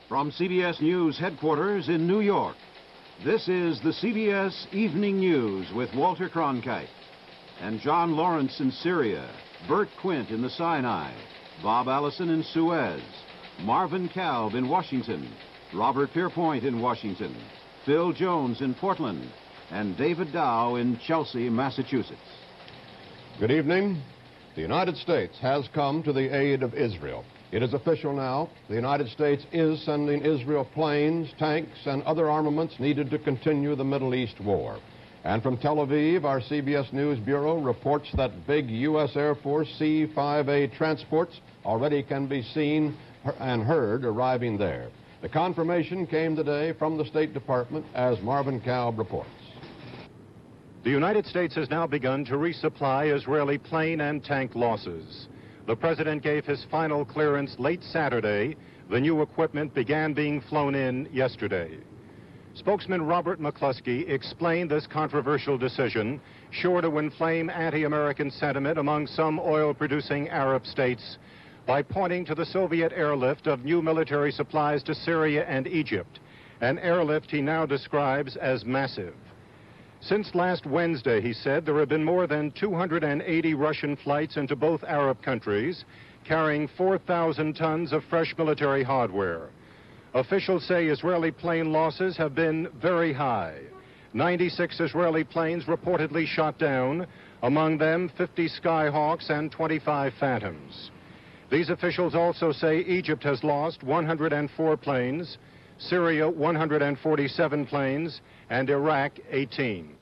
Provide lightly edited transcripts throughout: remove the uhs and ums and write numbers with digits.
From CBS News headquarters in New York, this is the CBS Evening News with Walter Cronkite and John Lawrence in Syria, Bert Quint in the Sinai, Bob Allison in Suez, Marvin Kalb in Washington, Robert Pierpoint in Washington, Phil Jones in Portland, and David Dow in Chelsea, Massachusetts. Good evening. The United States has come to the aid of Israel. It is official now. The United States is sending Israel planes, tanks, and other armaments needed to continue the Middle East war. And from Tel Aviv, our CBS News Bureau reports that big U.S. Air Force C-5A transports already can be seen and heard arriving there. The confirmation came today from the State Department, as Marvin Kalb reports. The United States has now begun to resupply Israeli plane and tank losses. The president gave his final clearance late Saturday. The new equipment began being flown in yesterday. Spokesman Robert McCluskey explained this controversial decision, sure to inflame anti-American sentiment among some oil-producing Arab states, by pointing to the Soviet airlift of new military supplies to Syria and Egypt, an airlift he now describes as massive. Since last Wednesday, he said, there have been more than 280 Russian flights into both Arab countries, carrying 4,000 tons of fresh military hardware. Officials say Israeli plane losses have been very high. 96 Israeli planes reportedly shot down, among them 50 Skyhawks and 25 Phantoms. These officials also say Egypt has lost 104 planes, Syria 147 planes, and Iraq 18.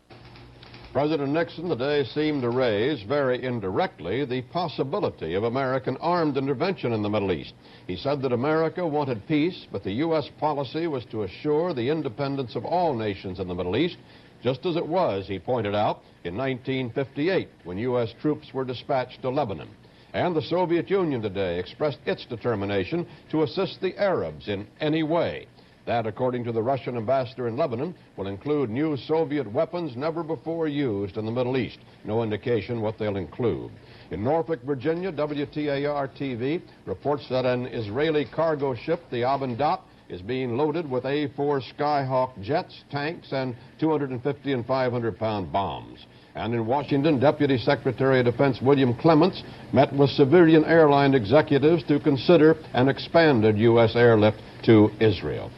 President Nixon today seemed to raise, very indirectly, the possibility of American armed intervention in the Middle East. He said that America wanted peace, but the U.S. policy was to assure the independence of all nations in the Middle East, just as it was, he pointed out, in 1958, when U.S. troops were dispatched to Lebanon. And the Soviet Union today expressed its determination to assist the Arabs in any way. That, according to the Russian ambassador in Lebanon, will include new Soviet weapons never before used in the Middle East. No indication what they'll include. In Norfolk, Virginia, WTAR-TV reports that an Israeli cargo ship, the Abendat, is being loaded with A-4 Skyhawk jets, tanks, and 250 and 500-pound bombs. And in Washington, Deputy Secretary of Defense William Clements met with civilian airline executives to consider an expanded U.S. airlift to Israel.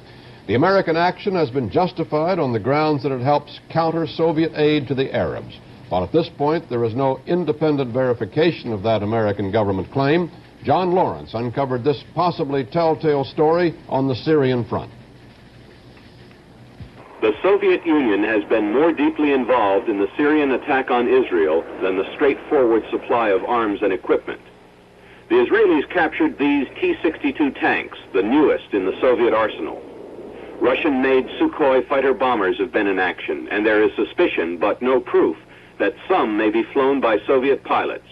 The American action has been justified on the grounds that it helps counter Soviet aid to the Arabs. While at this point there is no independent verification of that American government claim, John Lawrence uncovered this possibly telltale story on the Syrian front. The Soviet Union has been more deeply involved in the Syrian attack on Israel than the straightforward supply of arms and equipment. The Israelis captured these T-62 tanks, the newest in the Soviet arsenal. Russian-made Sukhoi fighter bombers have been in action, and there is suspicion, but no proof, that some may be flown by Soviet pilots.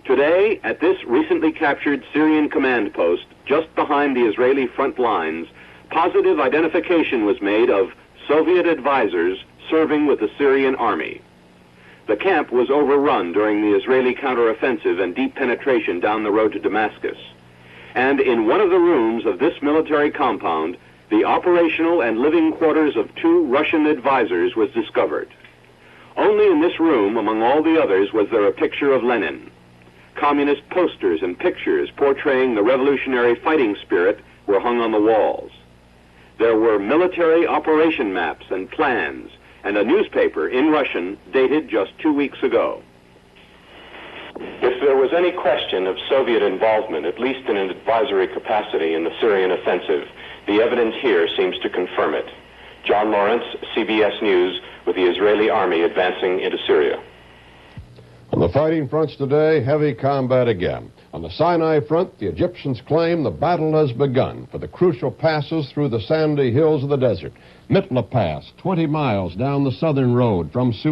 Today, at this recently captured Syrian command post, just behind the Israeli front lines, positive identification was made of Soviet advisors serving with the Syrian army. The camp was overrun during the Israeli counteroffensive and deep penetration down the road to Damascus. And in one of the rooms of this military compound, the operational and living quarters of 2 Russian advisors was discovered. Only in this room, among all the others, was there a picture of Lenin. Communist posters and pictures portraying the revolutionary fighting spirit were hung on the walls. There were military operation maps and plans, and a newspaper in Russian dated just 2 weeks ago. If there was any question of Soviet involvement, at least in an advisory capacity in the Syrian offensive, the evidence here seems to confirm it. John Lawrence, CBS News, with the Israeli army advancing into Syria. On the fighting fronts today, heavy combat again. On the Sinai front, the Egyptians claim the battle has begun for the crucial passes through the sandy hills of the desert. Mitla Pass, 20 miles down the southern road from Suez.